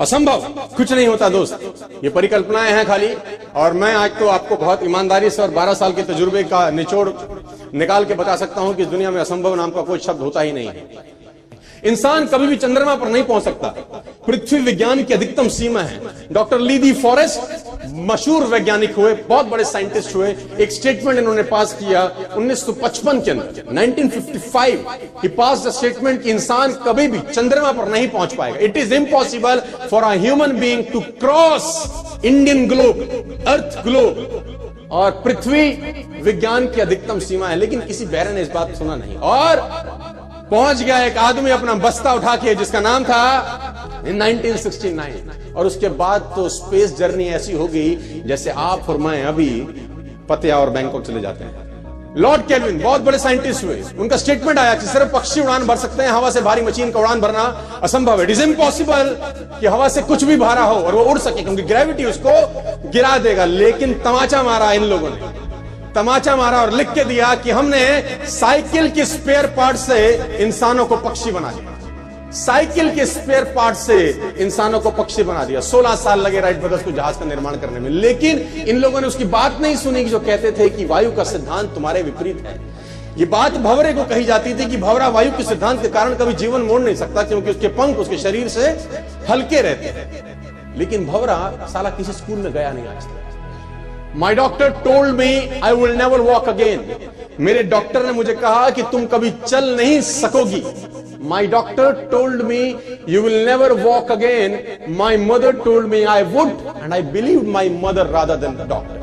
असंभव कुछ नहीं होता दोस्त, ये परिकल्पनाएं हैं खाली। और मैं आज तो आपको बहुत ईमानदारी से और 12 साल के तजुर्बे का निचोड़ निकाल के बता सकता हूं कि इस दुनिया में असंभव नाम का कोई शब्द होता ही नहीं है। इंसान कभी भी चंद्रमा पर नहीं पहुंच सकता, पृथ्वी विज्ञान की अधिकतम सीमा है। डॉक्टर ली दी फॉरेस्ट मशहूर वैज्ञानिक हुए, बहुत बड़े साइंटिस्ट हुए। एक स्टेटमेंट इन्होंने पास किया 1955 के अंदर, 1955 ही पास द स्टेटमेंट कि इंसान कभी भी चंद्रमा पर नहीं पहुंच पाएगा। It is impossible for a human being to cross Indian globe, earth globe. और पृथ्वी विज्ञान की अधिकतम सीमा है, लेकिन किसी बहरे ने इस बात सुना नहीं। और पहुंच गया एक आदमी अपना बस्ता उठा के, जिसका नाम था 1969। और उसके बाद तो स्पेस जर्नी ऐसी हो गई जैसे आप और मैं अभी पतिया और बैंकॉक चले जाते हैं। लॉर्ड केल्विन बहुत बड़े साइंटिस्ट हुए, उनका स्टेटमेंट आया कि सिर्फ पक्षी उड़ान भर सकते हैं, हवा से भारी मशीन का उड़ान भरना असंभव है। इट इज इम्पॉसिबल कि हवा से कुछ भी भारा हो और वो उड़ सके, क्योंकि ग्रेविटी उसको गिरा देगा। लेकिन तमाचा मारा इन लोगों ने, तमाचा मारा और लिख के दिया कि हमने साइकिल के स्पेयर पार्ट से इंसानों को पक्षी बना दिया। साइकिल के स्पेयर पार्ट से इंसानों को पक्षी बना दिया। 16 साल लगे राइट ब्रदर्स को जहाज का निर्माण करने में, लेकिन इन लोगों ने उसकी बात नहीं सुनी जो कहते थे कि वायु का सिद्धांत तुम्हारे विपरीत है। ये बात भंवरे को कही जाती थी कि भंवरा वायु के सिद्धांत के कारण कभी जीवन मोड़ नहीं सकता, क्योंकि उसके पंख उसके शरीर से हल्के रहते हैं। लेकिन भंवरा साला किसी स्कूल में गया नहीं आज तक। My doctor told me I will never walk again. मेरे डॉक्टर ने मुझे कहा कि तुम कभी चल नहीं सकोगी। My doctor told me you will never walk again. My mother told me I would, and I believed my mother rather than the doctor.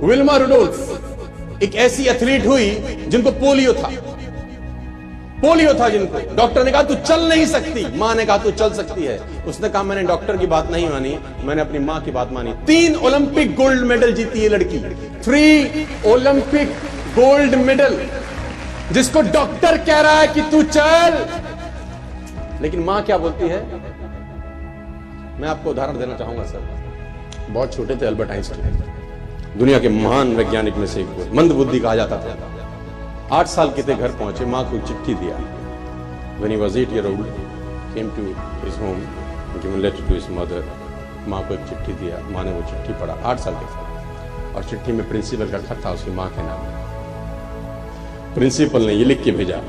Wilma Rudolph एक ऐसी एथलीट हुई जिनको पोलियो था, जिनको डॉक्टर ने कहा तू चल नहीं सकती, मां ने कहा तू चल सकती है। उसने कहा मैंने डॉक्टर की बात नहीं मानी, मैंने अपनी मां की बात मानी। 3 ओलंपिक गोल्ड मेडल जीती है लड़की, 3 ओलंपिक गोल्ड मेडल, जिसको डॉक्टर कह रहा है कि तू चल। लेकिन मां क्या बोलती है? मैं आपको उदाहरण देना चाहूंगा सर। बहुत छोटे थे अल्बर्ट आइंस्टाइन, दुनिया के महान वैज्ञानिक में से एक, मंदबुद्धि कहा जाता था। 8 साल के थे, घर पहुंचे, मां को चिट्ठी दिया। When he was 8 years old, came to his home, given letter to his mother. मां को एक चिट्ठी दिया, मां ने वो चिट्ठी पढ़ा, 8 साल के थे, और चिट्ठी में प्रिंसिपल का खत था उसकी मां के नाम। प्रिंसिपल ने ये लिख के भेजा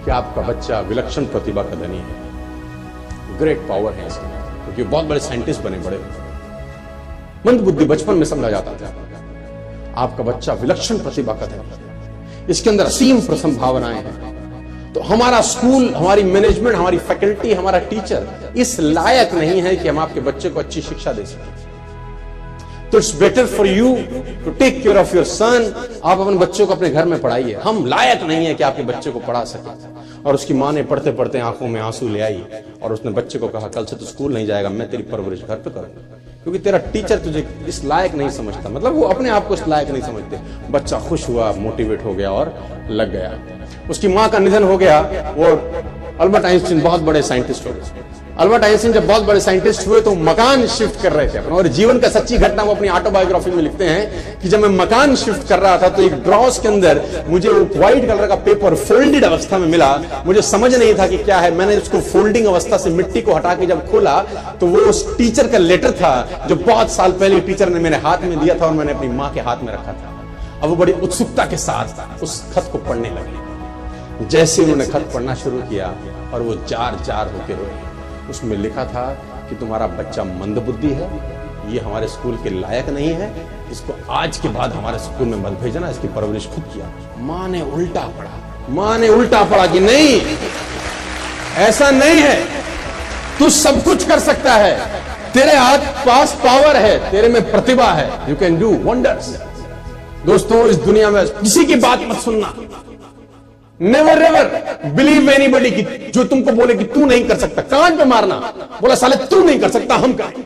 कि आपका बच्चा विलक्षण प्रतिभा का धनी है, ग्रेट पावर है इसके, क्योंकि बहुत बड़े साइंटिस्ट बने, बड़े मंदबुद्धि बचपन में समझा जाता था। आपका बच्चा विलक्षण प्रतिभा का धनी है, इसके अंदर असीम संभावनाएं हैं। तो हमारा स्कूल, हमारी मैनेजमेंट, हमारी फैकल्टी, हमारा टीचर इस लायक नहीं है कि हम आपके बच्चे को अच्छी शिक्षा दे सकें। तो it's better for you to take care of your son. आप अपने बच्चों को अपने घर में पढ़ाइए, हम लायक नहीं है कि आपके बच्चे को पढ़ा सके। और उसकी मां ने पढ़ते पढ़ते आंखों में आंसू ले आई और उसने बच्चे को कहा कल से तू स्कूल नहीं जाएगा, मैं तेरी परवरिश घर पे करूंगा, क्योंकि तेरा टीचर तुझे इस लायक नहीं समझता। मतलब वो अपने आप को इस लायक नहीं समझते। बच्चा खुश हुआ, मोटिवेट हो गया और लग गया। उसकी मां का निधन हो गया। वो अल्बर्ट आइंस्टीन बहुत बड़े साइंटिस्ट हो गए। अल्बर्ट आइंस्टीन जब बहुत बड़े साइंटिस्ट हुए तो मकान शिफ्ट कर रहे थे अपना, और जीवन का सच्ची घटना वो अपनी ऑटोबायोग्राफी में लिखते हैं कि जब मैं मकान शिफ्ट कर रहा था तो एक ड्रॉस के अंदर मुझे व्हाइट कलर का पेपर फोल्डेड अवस्था में मिला। मुझे समझ नहीं था कि क्या है। मैंने उसको फोल्डिंग अवस्था से मिट्टी को हटा के जब खोला तो वो उस टीचर का लेटर था जो बहुत साल पहले टीचर ने मेरे हाथ में दिया था और मैंने अपनी मां के हाथ में रखा था। अब वो बड़ी उत्सुकता के साथ उस खत को पढ़ने लगे। जैसे उन्होंने खत पढ़ना शुरू किया और वो जार जार होकर रोए। उसमें लिखा था कि तुम्हारा बच्चा मंदबुद्धि है, ये हमारे स्कूल के लायक नहीं है, इसको आज के बाद हमारे स्कूल में मत भेजना, इसकी परवरिश खुद किया। मां ने उल्टा पढ़ा कि नहीं, ऐसा नहीं है, तू सब कुछ कर सकता है, तेरे हाथ पास पावर है, तेरे में प्रतिभा है, यू कैन डू वंडर्स। दोस्तों, इस दुनिया में किसी की बात मत सुनना। नेवर एवर बिलीव एनीबॉडी की जो तुमको बोले कि तू नहीं कर सकता, कान पे मारना, बोला साले तू नहीं कर सकता, हम करें।